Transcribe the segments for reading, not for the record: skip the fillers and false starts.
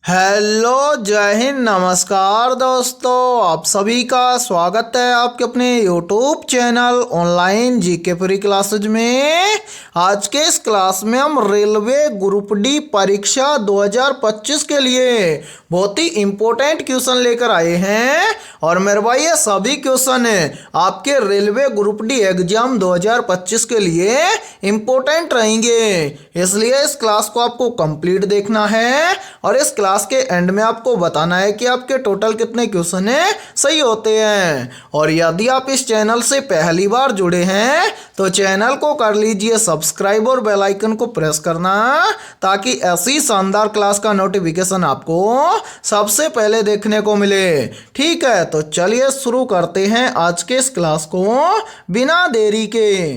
Hello, जय हिंद, नमस्कार दोस्तों। आप सभी का स्वागत है आपके अपने YouTube channel online GK free classes में। आज के इस क्लास में हम रेलवे ग्रुप डी परीक्षा 2025 के लिए बहुत ही इम्पोर्टेंट क्वेश्चन लेकर आए हैं। और मेरे भाई ये सभी क्वेश्चन आपके रेलवे ग्रुप डी एग्जाम 2025 के लिए इम्पोर्टेंट रहेंगे, इसलिए इस क्लास को आपको कंप्लीट देखना है और इस क्लास के एंड में आपको बताना है कि आपके टोटल कितने क्वेश्चन सही होते हैं। और यदि आप इस चैनल से पहली बार जुड़े हैं तो चैनल को कर लीजिए सब्सक्राइब और बेल आइकन को प्रेस करना, ताकि ऐसी शानदार क्लास का नोटिफिकेशन आपको सबसे पहले देखने को मिले। ठीक है, तो चलिए शुरू करते हैं आज के इस क्लास को बिना देरी के।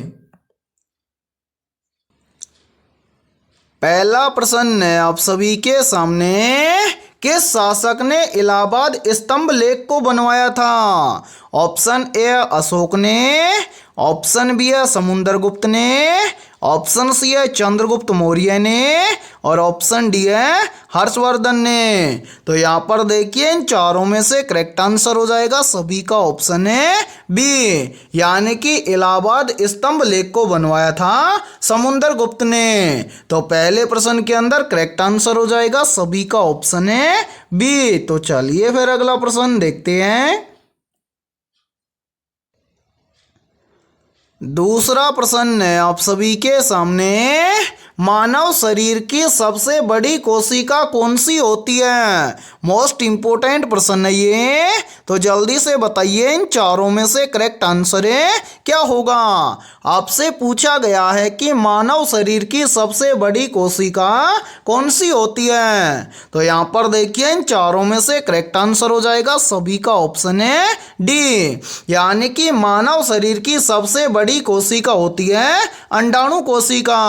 पहला प्रश्न है आप सभी के सामने, किस शासक ने इलाहाबाद स्तंभ लेख को बनवाया था? ऑप्शन ए अशोक ने, ऑप्शन बी है समुद्रगुप्त ने, ऑप्शन सी है चंद्रगुप्त मौर्य ने और ऑप्शन डी है हर्षवर्धन ने। तो यहाँ पर देखिए इन चारों में से करेक्ट आंसर हो जाएगा सभी का ऑप्शन है बी, यानी कि इलाहाबाद स्तंभ लेख को बनवाया था समुद्रगुप्त ने। तो पहले प्रश्न के अंदर करेक्ट आंसर हो जाएगा सभी का ऑप्शन है बी। तो चलिए फिर अगला प्रश्न देखते हैं। दूसरा प्रश्न है आप सभी के सामने, मानव शरीर की सबसे बड़ी कोशिका कौन सी होती है? मोस्ट इंपोर्टेंट प्रश्न है ये, तो जल्दी से बताइए इन चारों में से करेक्ट आंसर क्या होगा। आपसे पूछा गया है कि मानव शरीर की सबसे बड़ी कोशिका कौन सी होती है। तो यहाँ पर देखिए इन चारों में से करेक्ट आंसर हो जाएगा सभी का ऑप्शन है डी, यानी कि मानव शरीर की सबसे बड़ी कोशिका होती है अंडाणु कोशिका।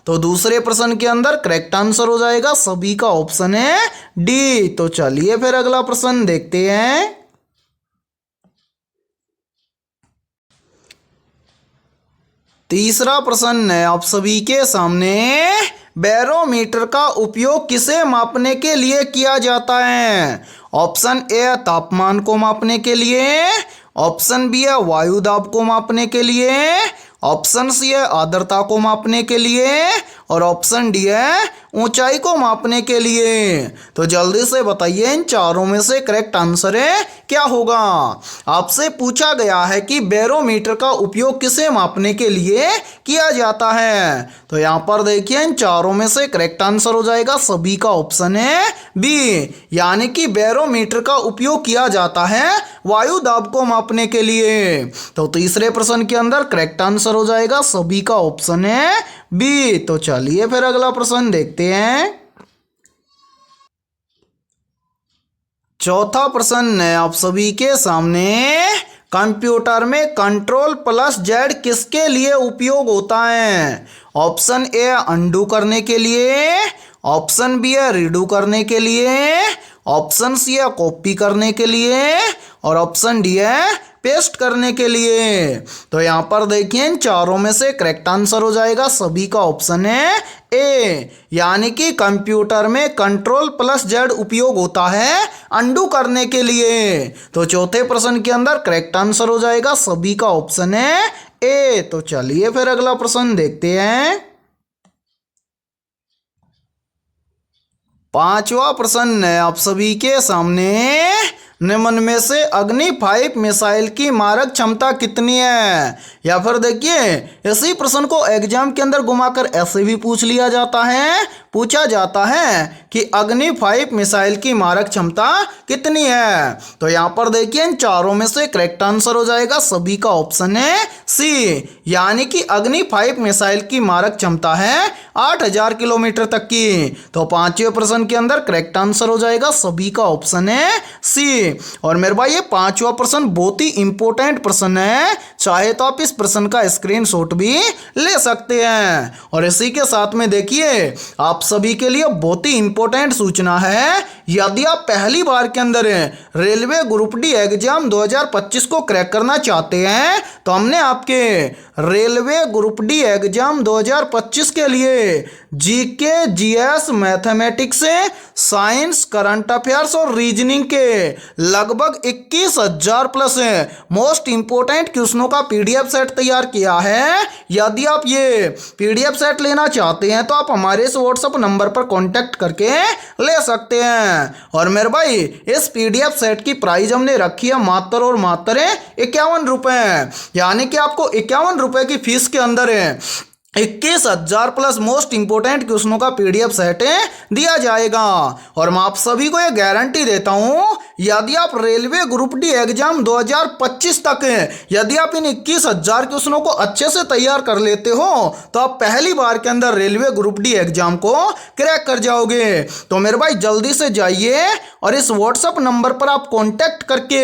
तो दूसरे प्रश्न के अंदर करेक्ट आंसर हो जाएगा सभी का ऑप्शन है डी। तो चलिए फिर अगला प्रश्न देखते हैं। तीसरा प्रश्न है आप सभी के सामने, बैरोमीटर का उपयोग किसे मापने के लिए किया जाता है? ऑप्शन ए तापमान को मापने के लिए, ऑप्शन बी है वायु दाब को मापने के लिए, ऑप्शन सी है आर्द्रता को मापने के लिए और ऑप्शन डी है ऊंचाई को मापने के लिए। तो जल्दी से बताइए इन चारों में से करेक्ट आंसर क्या होगा। आपसे पूछा गया है कि बैरोमीटर का उपयोग किसे मापने के लिए किया जाता है। तो यहाँ पर देखिए इन चारों में से करेक्ट आंसर हो जाएगा सभी का ऑप्शन है बी, यानी कि बैरोमीटर का उपयोग किया जाता है वायु दाब को मापने के लिए। तो तीसरे प्रश्न के अंदर करेक्ट आंसर हो जाएगा सभी का ऑप्शन है बी। तो चलिए फिर अगला प्रश्न देखते हैं। चौथा प्रश्न है आप सभी के सामने, कंप्यूटर में कंट्रोल प्लस जेड किसके लिए उपयोग होता है? ऑप्शन ए अंडू करने के लिए, ऑप्शन बी है रीडू करने के लिए, ऑप्शन सी है कॉपी करने के लिए और ऑप्शन डी है पेस्ट करने के लिए। तो यहाँ पर देखिए इन चारों में से करेक्ट आंसर हो जाएगा सभी का ऑप्शन है ए, यानी कि कंप्यूटर में कंट्रोल प्लस जेड उपयोग होता है अंडू करने के लिए। तो चौथे प्रश्न के अंदर करेक्ट आंसर हो जाएगा सभी का ऑप्शन है ए। तो चलिए फिर अगला प्रश्न देखते हैं। पांचवा प्रश्न है आप सभी के सामने, निम्न में से अग्नि 5 मिसाइल की मारक क्षमता कितनी है? या फिर देखिए इसी प्रश्न को एग्जाम के अंदर घुमाकर ऐसे भी पूछा जाता है कि अग्नि 5 मिसाइल की मारक क्षमता कितनी है। तो यहाँ पर देखिए इन चारों में से करेक्ट आंसर हो जाएगा सभी का ऑप्शन है सी, यानी कि अग्नि 5 मिसाइल की मारक क्षमता है 8000 किलोमीटर तक की। तो पांचवें प्रश्न के अंदर करेक्ट आंसर हो जाएगा सभी का ऑप्शन है सी। और मेरे भाई ये पांचवा प्रश्न बहुत ही इंपॉर्टेंट प्रश्न है, चाहे तो आप इस प्रश्न का स्क्रीनशॉट भी ले सकते हैं। और इसी के साथ में देखिए आप सभी के लिए बहुत ही इंपॉर्टेंट सूचना है, यदि आप पहली बार के अंदर रेलवे ग्रुप डी एग्जाम 2025 को क्रैक करना चाहते हैं तो हमने आपके रेलवे ग्रुप डी एग्जाम 2025 के लिए GK, GS, mathematics, science, current affairs और रीजनिंग के लगभग 21,000 प्लस मोस्ट इंपोर्टेंट क्वेश्चनों का पीडीएफ सेट तैयार किया है। यदि आप ये पीडीएफ सेट लेना चाहते हैं तो आप हमारे इस व्हाट्सएप नंबर पर कांटेक्ट करके ले सकते हैं। और मेरे भाई इस पीडीएफ सेट की प्राइस हमने रखी है मात्र और मात्र 51 रुपये, यानी कि आपको 51 रुपये की फीस के अंदर 21,000 प्लस मोस्ट इंपोर्टेंट क्वेश्चनों का पीडीएफ सेट दिया जाएगा। और मैं आप सभी को यह गारंटी देता हूं, यदि आप रेलवे ग्रुप डी एग्जाम 2025 तक यदि आप इन 21,000 क्वेश्चनों को अच्छे से तैयार कर लेते हो तो आप पहली बार के अंदर रेलवे ग्रुप डी एग्जाम को क्रैक कर जाओगे। तो मेरे भाई जल्दी से जाइए और इस व्हाट्सएप नंबर पर आप कॉन्टैक्ट करके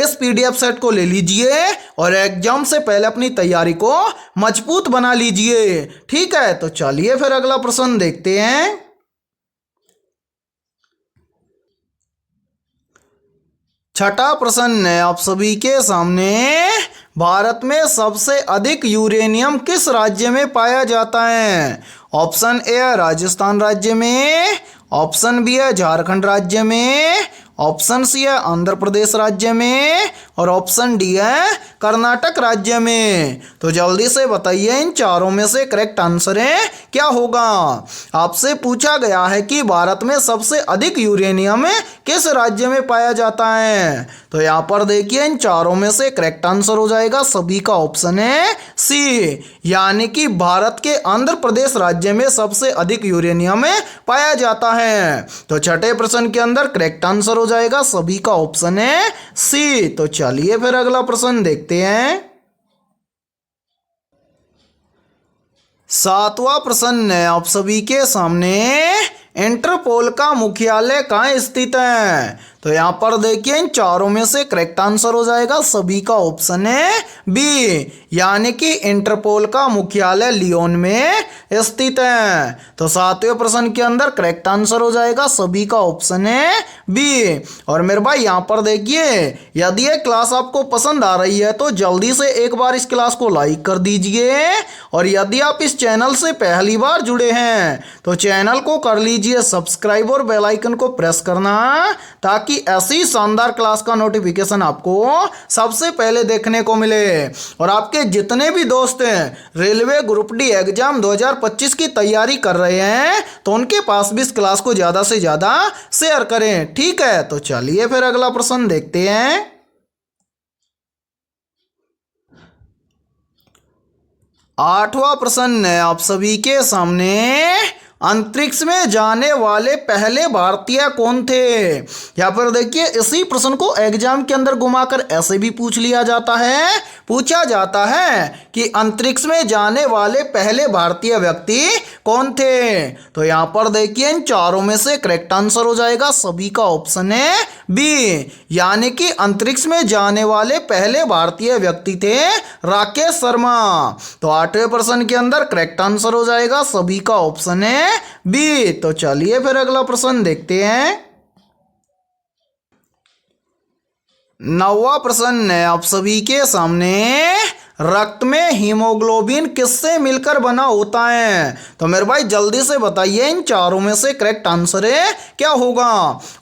इस पीडीएफ सेट को ले लीजिए और एग्जाम से पहले अपनी तैयारी को मजबूत बना लीजिए। ठीक है, तो चलिए फिर अगला प्रश्न देखते हैं। छठा प्रश्न है आप सभी के सामने, भारत में सबसे अधिक यूरेनियम किस राज्य में पाया जाता है? ऑप्शन ए है राजस्थान राज्य में, ऑप्शन बी है झारखंड राज्य में, ऑप्शन सी है आंध्र प्रदेश राज्य में और ऑप्शन डी है कर्नाटक राज्य में। तो जल्दी से बताइए इन चारों में से करेक्ट आंसर है क्या होगा। आपसे पूछा गया है कि भारत में सबसे अधिक यूरेनियम किस राज्य में पाया जाता है। तो यहाँ पर देखिए इन चारों में से करेक्ट आंसर हो जाएगा सभी का ऑप्शन है सी, यानी कि भारत के आंध्र प्रदेश राज्य में सबसे अधिक यूरेनियम पाया जाता है। तो छठे प्रश्न के अंदर करेक्ट आंसर हो जाएगा सभी का ऑप्शन है सी। तो चलिए फिर अगला प्रश्न देखते हैं। सातवां प्रश्न है आप सभी के सामने, इंटरपोल का मुख्यालय कहाँ स्थित है? तो यहाँ पर देखिए इन चारों में से करेक्ट आंसर हो जाएगा सभी का ऑप्शन है बी, यानी कि इंटरपोल का मुख्यालय लियोन में स्थित है। तो सातवें प्रश्न के अंदर करेक्ट आंसर हो जाएगा सभी का ऑप्शन है बी। और मेरे भाई यहाँ पर देखिए यदि ये क्लास आपको पसंद आ रही है तो जल्दी से एक बार इस क्लास को लाइक कर दीजिए और यदि आप इस चैनल से पहली बार जुड़े हैं तो चैनल को कर लीजिए सब्सक्राइब और बेल आइकन को प्रेस करना, ताकि ऐसी शानदार क्लास का नोटिफिकेशन आपको सबसे पहले देखने को मिले। और आपके जितने भी दोस्त हैं रेलवे ग्रुप डी एग्जाम 2025 की तैयारी कर रहे हैं तो उनके पास भी इस क्लास को ज़्यादा से ज़्यादा शेयर करें। ठीक है, तो चलिए फिर अगला प्रश्न देखते हैं। आठवां प्रश्न है आप सभी के सामने, अंतरिक्ष में जाने वाले पहले भारतीय कौन थे? यहाँ पर देखिए इसी प्रश्न को एग्जाम के अंदर घुमाकर ऐसे भी पूछा जाता है कि अंतरिक्ष में जाने वाले पहले भारतीय व्यक्ति कौन थे। तो यहाँ पर देखिए इन चारों में से करेक्ट आंसर हो जाएगा सभी का ऑप्शन है बी, यानी कि अंतरिक्ष में जाने वाले पहले भारतीय व्यक्ति थे राकेश शर्मा। तो आठवें प्रश्न के अंदर करेक्ट आंसर हो जाएगा सभी का ऑप्शन है बी। तो चलिए फिर अगला प्रश्न देखते हैं। नौवां प्रश्न है आप सभी के सामने, रक्त में हीमोग्लोबिन किससे मिलकर बना होता है? तो मेरे भाई जल्दी से बताइए इन चारों में से करेक्ट आंसर है क्या होगा।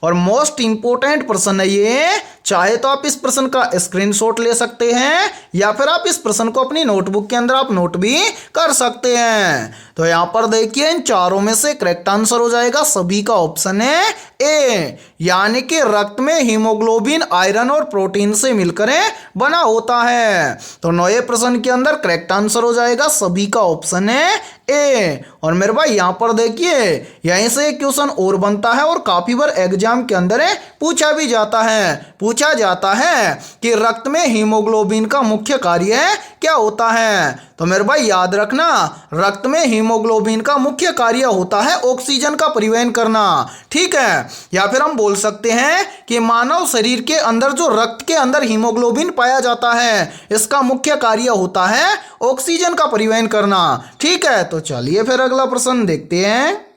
और मोस्ट इंपोर्टेंट प्रश्न है ये, चाहे तो आप इस प्रश्न का स्क्रीनशॉट ले सकते हैं या फिर आप इस प्रश्न को अपनी नोटबुक के अंदर आप नोट भी कर सकते हैं। तो यहाँ पर देखिए इन चारों में से करेक्ट आंसर हो जाएगा सभी का ऑप्शन है ए, यानी कि रक्त में हीमोग्लोबिन आयरन और प्रोटीन से मिलकर बना होता है। तो नौवें प्रश्न के अंदर करेक्ट आंसर हो जाएगा सभी का ऑप्शन है ए। और मेरे भाई यहाँ पर देखिए यहीं से एक क्वेश्चन और बनता है और काफी बार एग्जाम के अंदर पूछा जाता है कि रक्त में हीमोग्लोबिन का मुख्य कार्य क्या होता है। तो मेरे भाई याद रखना, रक्त में हीमोग्लोबिन का मुख्य कार्य होता है ऑक्सीजन का परिवहन करना। ठीक है, या फिर हम बोल सकते हैं कि मानव शरीर के अंदर जो रक्त के अंदर हीमोग्लोबिन पाया जाता है इसका मुख्य कार्य होता है ऑक्सीजन का परिवहन करना। ठीक है, तो चलिए फिर अगला प्रश्न देखते हैं।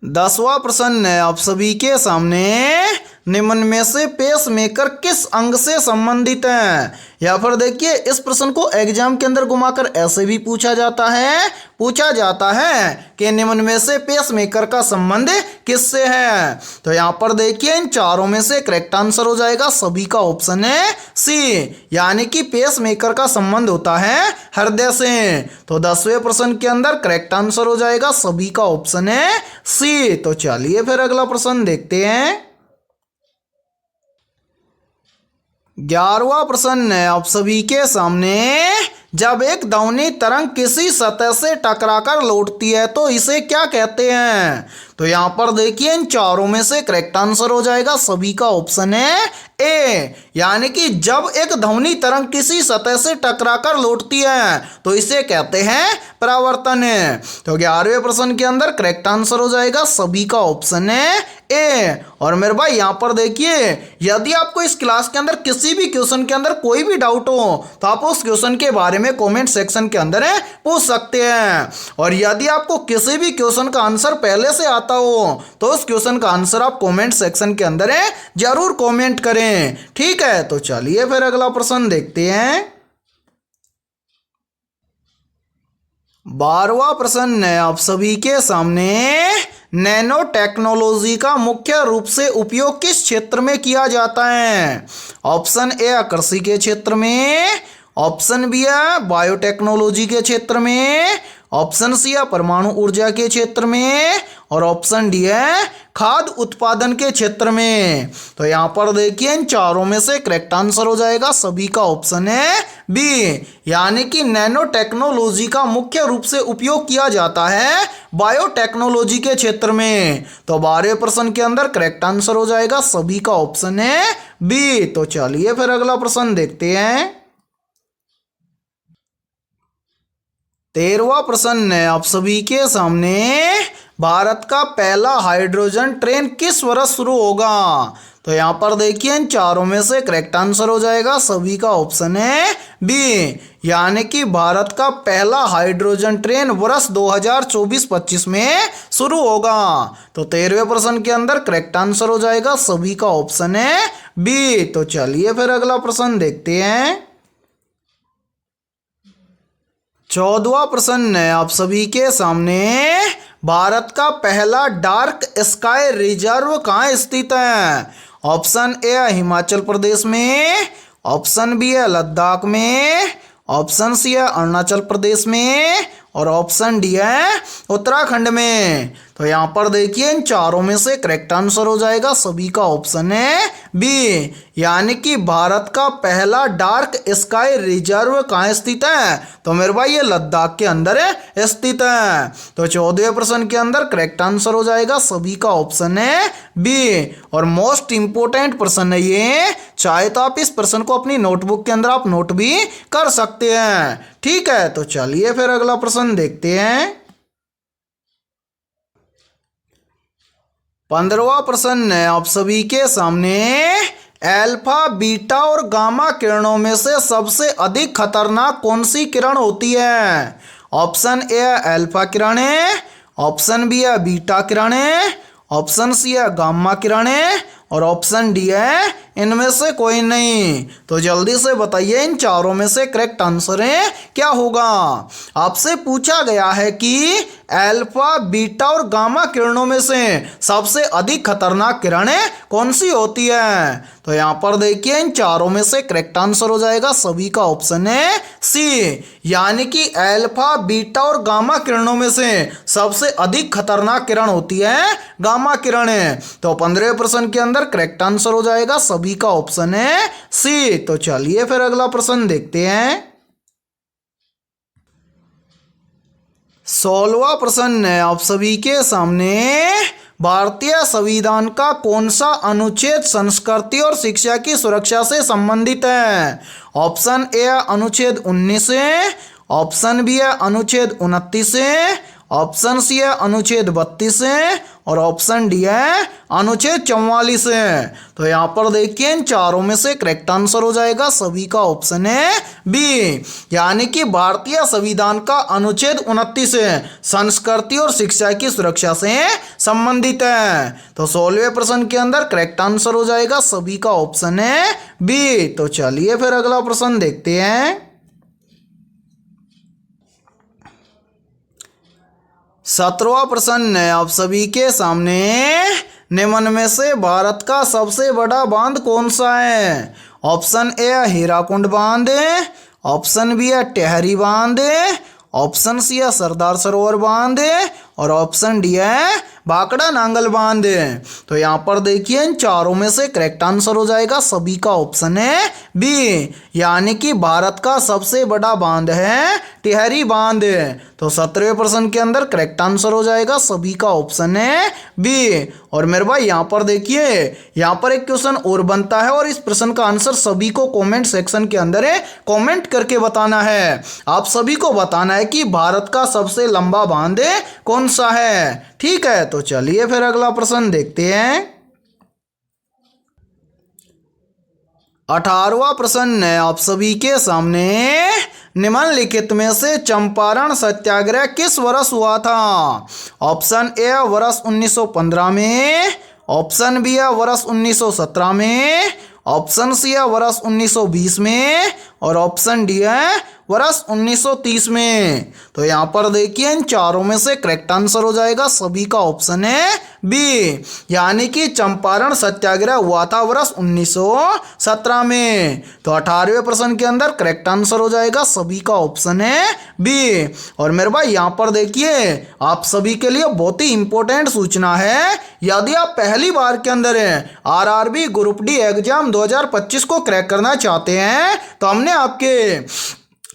10वां प्रश्न है आप सभी के सामने, निम्न में से पेसमेकर किस अंग से संबंधित है? या फिर देखिए इस प्रश्न को एग्जाम के अंदर घुमाकर ऐसे भी पूछा जाता है कि निम्न में से पेसमेकर का संबंध किससे है? तो यहाँ पर देखिए इन चारों में से करेक्ट आंसर हो जाएगा सभी का ऑप्शन है सी, यानी कि पेसमेकर का संबंध होता है हृदय से। तो 10वें प्रश्न के अंदर करेक्ट आंसर हो जाएगा सभी का ऑप्शन है सी। तो चलिए फिर अगला प्रश्न देखते हैं। 11वां प्रश्न है आप सभी के सामने। जब एक ध्वनि तरंग किसी सतह से टकराकर लौटती है तो इसे क्या कहते हैं? तो यहाँ पर देखिए इन चारों में से करेक्ट आंसर हो जाएगा सभी का ऑप्शन है ए, यानी कि जब एक ध्वनि तरंग किसी सतह से टकराकर लौटती है तो इसे कहते हैं परावर्तन। तो 11वें प्रश्न के अंदर करेक्ट आंसर हो जाएगा सभी का ऑप्शन है ए। और मेरे भाई यहाँ पर देखिए यदि आपको इस क्लास के अंदर किसी भी क्वेश्चन के अंदर कोई भी डाउट हो तो आप उस क्वेश्चन के बारे में कमेंट सेक्शन के अंदर पूछ सकते हैं। और यदि आपको किसी भी क्वेश्चन का आंसर पहले से आता हो तो उस क्वेश्चन का आंसर आप कमेंट सेक्शन के अंदर जरूर कमेंट करें, ठीक है। तो चलिए फिर अगला प्रश्न देखते हैं। 12वां प्रश्न है आप सभी के सामने। नैनो टेक्नोलॉजी का मुख्य रूप से उपयोग किस क्षेत्र में किया जाता है? ऑप्शन ए कृषि के क्षेत्र में, ऑप्शन बी है बायोटेक्नोलॉजी के क्षेत्र में, ऑप्शन सी है परमाणु ऊर्जा के क्षेत्र में, और ऑप्शन डी है खाद्य उत्पादन के क्षेत्र में। तो यहाँ पर देखिए इन चारों में से करेक्ट आंसर हो जाएगा सभी का ऑप्शन है बी, यानी कि नैनो टेक्नोलॉजी का मुख्य रूप से उपयोग किया जाता है बायोटेक्नोलॉजी के क्षेत्र में। तो 12वें प्रश्न के अंदर करेक्ट आंसर हो जाएगा सभी का ऑप्शन है बी। तो चलिए फिर अगला प्रश्न देखते हैं। 13वां प्रश्न है आप सभी के सामने। भारत का पहला हाइड्रोजन ट्रेन किस वर्ष शुरू होगा? तो यहाँ पर देखिए इन चारों में से करेक्ट आंसर हो जाएगा सभी का ऑप्शन है बी, यानी कि भारत का पहला हाइड्रोजन ट्रेन वर्ष 2024-25 में शुरू होगा। तो 13वें प्रश्न के अंदर करेक्ट आंसर हो जाएगा सभी का ऑप्शन है बी। तो चलिए फिर अगला प्रश्न देखते हैं। 14वां प्रश्न है आप सभी के सामने। भारत का पहला डार्क स्काई रिजर्व कहाँ स्थित है? ऑप्शन ए है हिमाचल प्रदेश में, ऑप्शन बी है लद्दाख में, ऑप्शन सी है अरुणाचल प्रदेश में, और ऑप्शन डी है उत्तराखंड में। तो यहाँ पर देखिए इन चारों में से करेक्ट आंसर हो जाएगा सभी का ऑप्शन है बी, यानी कि भारत का पहला डार्क स्काई रिजर्व कहाँ स्थित है? तो मेरे भाई ये लद्दाख के अंदर स्थित है। तो 14वें प्रश्न के अंदर करेक्ट आंसर हो जाएगा सभी का ऑप्शन है बी। और मोस्ट इंपोर्टेंट प्रश्न है ये, चाहे तो आप इस प्रश्न को अपनी नोटबुक के अंदर आप नोट भी कर सकते हैं, ठीक है। तो चलिए फिर अगला प्रश्न देखते हैं। 15वां प्रश्न है आप सभी के सामने। अल्फा, बीटा और गामा किरणों में से सबसे अधिक खतरनाक कौन सी किरण होती है? ऑप्शन ए है अल्फा किरणें, ऑप्शन बी है बीटा किरणें, ऑप्शन सी है गामा किरणें, और ऑप्शन डी है इनमें से कोई नहीं। तो जल्दी से बताइए इन चारों में से करेक्ट आंसर है क्या होगा? आपसे पूछा गया है कि अल्फा, बीटा और गामा किरणों में से सबसे अधिक खतरनाक किरणें कौन सी होती है? तो यहाँ पर देखिए इन चारों में से करेक्ट आंसर हो जाएगा सभी का ऑप्शन है सी, यानी कि अल्फा, बीटा और गामा किरणों में से सबसे अधिक खतरनाक किरण होती है गामा किरणें। तो 15वें प्रश्न के अंदर करेक्ट आंसर हो जाएगा सभी का ऑप्शन है सी। तो चलिए फिर अगला प्रश्न देखते हैं। 16वां प्रश्न है आप सभी के सामने। भारतीय संविधान का कौन सा अनुच्छेद संस्कृति और शिक्षा की सुरक्षा से संबंधित है? ऑप्शन ए अनुच्छेद 19 है, ऑप्शन बी है अनुच्छेद 29 है, ऑप्शन सी है अनुच्छेद 32 है और ऑप्शन डी है अनुच्छेद 44 है। तो यहाँ पर देखिए इन चारों में से करेक्ट आंसर हो जाएगा सभी का ऑप्शन है बी, यानी कि भारतीय संविधान का अनुच्छेद 29 है संस्कृति और शिक्षा की सुरक्षा से संबंधित है। तो 16वें प्रश्न के अंदर करेक्ट आंसर हो जाएगा सभी का ऑप्शन है बी। तो चलिए फिर अगला प्रश्न देखते हैं। 17वां प्रश्न है आप सभी के सामने, निम्न में से भारत का सबसे बड़ा बांध कौन सा है? ऑप्शन ए है हीराकुंड बांध, ऑप्शन बी है टेहरी बांध, ऑप्शन सी है सरदार सरोवर बांध और ऑप्शन डी है भाखड़ा नांगल बांध। तो यहाँ पर देखिए इन चारों में से करेक्ट आंसर हो जाएगा सभी का ऑप्शन है बी, यानी कि भारत का सबसे बड़ा बांध है टिहरी बांध। तो 17वें प्रश्न के अंदर करेक्ट आंसर हो जाएगा सभी का ऑप्शन है बी। और मेरे भाई यहाँ पर देखिए यहाँ पर एक क्वेश्चन और बनता है और इस प्रश्न का आंसर सभी को कमेंट सेक्शन के अंदर कमेंट करके बताना है। आप सभी को बताना है कि भारत का सबसे लंबा बांध कौन सा है, ठीक है। तो चलिए फिर अगला प्रश्न देखते हैं। 18वां प्रश्न है आप सभी के सामने, निम्नलिखित में से चंपारण सत्याग्रह किस वर्ष हुआ था? ऑप्शन ए वर्ष 1915 में, ऑप्शन बी है वर्ष 1917 में, ऑप्शन सी है वर्ष 1920 में और ऑप्शन डी है वर्ष 1930 में। तो यहाँ पर देखिए इन चारों में से करेक्ट आंसर हो जाएगा सभी का ऑप्शन है बी, यानी कि चंपारण सत्याग्रह हुआ था वर्ष 1917 में। तो 18वें प्रश्न के अंदर करेक्ट आंसर हो जाएगा सभी का ऑप्शन है बी। और मेरे भाई यहाँ पर देखिए आप सभी के लिए बहुत ही इंपॉर्टेंट सूचना है, यदि आप पहली बार के अंदर आरआरबी ग्रुप डी एग्जाम 2025 को क्रैक करना चाहते हैं तो हमने आपके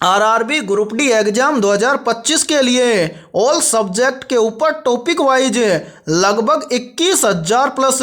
आरआरबी ग्रुप डी एग्जाम 2025 के लिए ऑल सब्जेक्ट के ऊपर टॉपिक वाइज लगभग 21,000 प्लस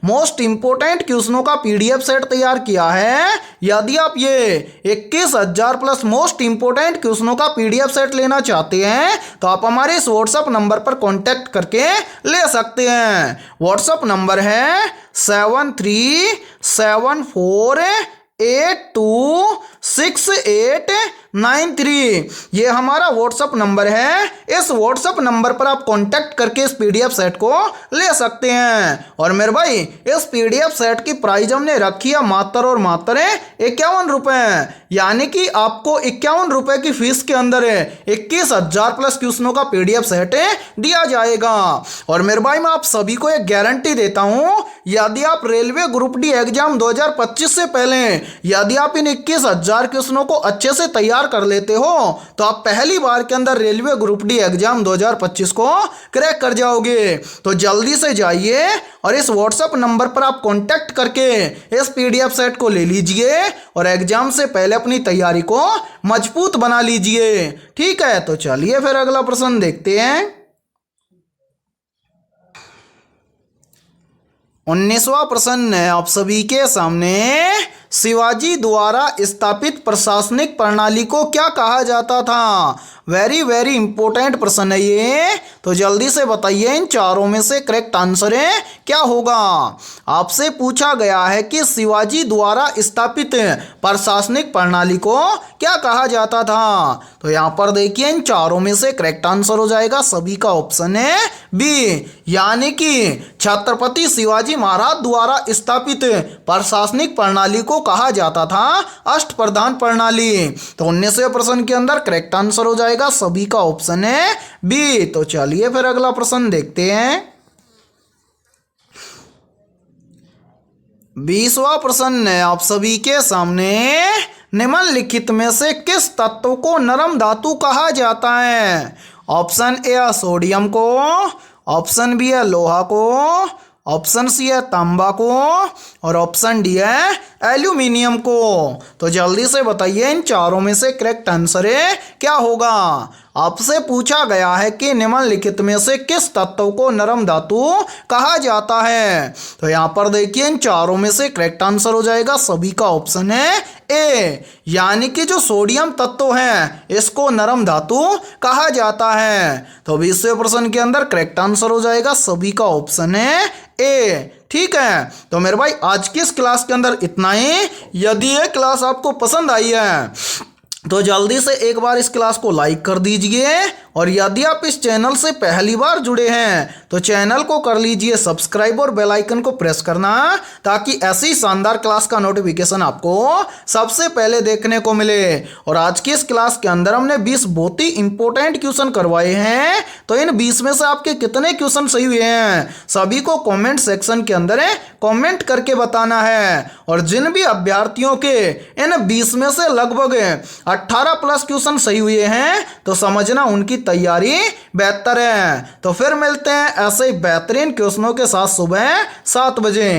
मोस्ट इंपोर्टेंट क्वेश्चनों का पीडीएफ सेट तैयार किया है। यदि आप ये 21,000 प्लस मोस्ट इंपोर्टेंट क्वेश्चनों का पीडीएफ सेट लेना चाहते हैं तो आप हमारे इस व्हाट्सएप नंबर पर कांटेक्ट करके ले सकते हैं। व्हाट्सएप नंबर है 7374826893। ये हमारा व्हाट्सअप नंबर है। इस व्हाट्सअप नंबर पर आप कांटेक्ट करके इस पीडीएफ सेट को ले सकते हैं। और मेरे भाई इस पीडीएफ सेट की प्राइस हमने रखी है मात्र और मात्र 51 रुपये, यानी कि आपको 51 रुपये की फीस के अंदर 21,000 प्लस क्वेश्चनों का पीडीएफ सेट दिया जाएगा। और मेरे भाई मैं आप सभी को एक गारंटी देता हूं, यदि आप रेलवे ग्रुप डी एग्जाम 2025 से पहले यदि आप इन 21,000 क्वेश्चनों को अच्छे से तैयार कर लेते हो तो आप पहली बार के अंदर रेलवे ग्रुप डी एग्जाम 2025 को क्रैक कर जाओगे। तो जल्दी से जाइए और इस व्हाट्सएप नंबर पर आप कांटेक्ट करके इस पीडीएफ सेट को ले लीजिए और एग्जाम से पहले अपनी तैयारी को मजबूत बना लीजिए, ठीक है। तो चलिए फिर अगला प्रश्न देखते हैं। 19वां प्रश्न है आप सभी के सामने, शिवाजी द्वारा स्थापित प्रशासनिक प्रणाली को क्या कहा जाता था? वेरी वेरी इंपॉर्टेंट प्रश्न है ये, तो जल्दी से बताइए इन चारों में से करेक्ट आंसर क्या होगा। आपसे पूछा गया है कि शिवाजी द्वारा स्थापित प्रशासनिक प्रणाली को क्या कहा जाता था। तो यहाँ पर देखिए इन चारों में से करेक्ट आंसर हो जाएगा सभी का ऑप्शन है बी, यानी कि छत्रपति शिवाजी महाराज द्वारा स्थापित प्रशासनिक प्रणाली को कहा जाता था अष्टप्रधान प्रणाली। तो 19वें प्रश्न के अंदर करेक्ट आंसर हो जाएगा सभी का ऑप्शन है बी। तो चलिए फिर अगला प्रश्न देखते हैं। 20वां प्रश्न है आप सभी के सामने, निम्नलिखित में से किस तत्व को नरम धातु कहा जाता है? ऑप्शन ए है सोडियम को, ऑप्शन बी है लोहा को, ऑप्शन सी है तांबा को और ऑप्शन डी है एल्यूमिनियम को। तो जल्दी से बताइए इन चारों में से करेक्ट आंसर क्या होगा। आपसे पूछा गया है कि निम्नलिखित में से किस तत्व को नरम धातु कहा जाता है। तो यहाँ पर देखिए इन चारों में से करेक्ट आंसर हो जाएगा सभी का ऑप्शन है ए, यानी कि जो सोडियम तत्व है इसको नरम धातु कहा जाता है। तो 20वें प्रश्न के अंदर करेक्ट आंसर हो जाएगा सभी का ऑप्शन है ए। ठीक है, तो मेरे भाई आज की इस क्लास के अंदर इतना ही। यदि ये क्लास आपको पसंद आई है तो जल्दी से एक बार इस क्लास को लाइक कर दीजिए, और यदि आप इस चैनल से पहली बार जुड़े हैं तो चैनल को कर लीजिए सब्सक्राइब और बेल आइकन को प्रेस करना, ताकि ऐसी शानदार क्लास का नोटिफिकेशन आपको सबसे पहले देखने को मिले। और आज की इस क्लास के अंदर हमने 20 बहुत ही इंपॉर्टेंट क्वेश्चन करवाए हैं। तो इन 20 में से आपके कितने क्वेश्चन सही हुए हैं सभी को कॉमेंट सेक्शन के अंदर कॉमेंट करके बताना है। और जिन भी अभ्यर्थियों के इन 20 में से लगभग 18 प्लस क्वेश्चन सही हुए हैं तो समझना उनकी तैयारी बेहतर है। तो फिर मिलते हैं ऐसे ही बेहतरीन क्वेश्चनों के साथ सुबह 7 बजे।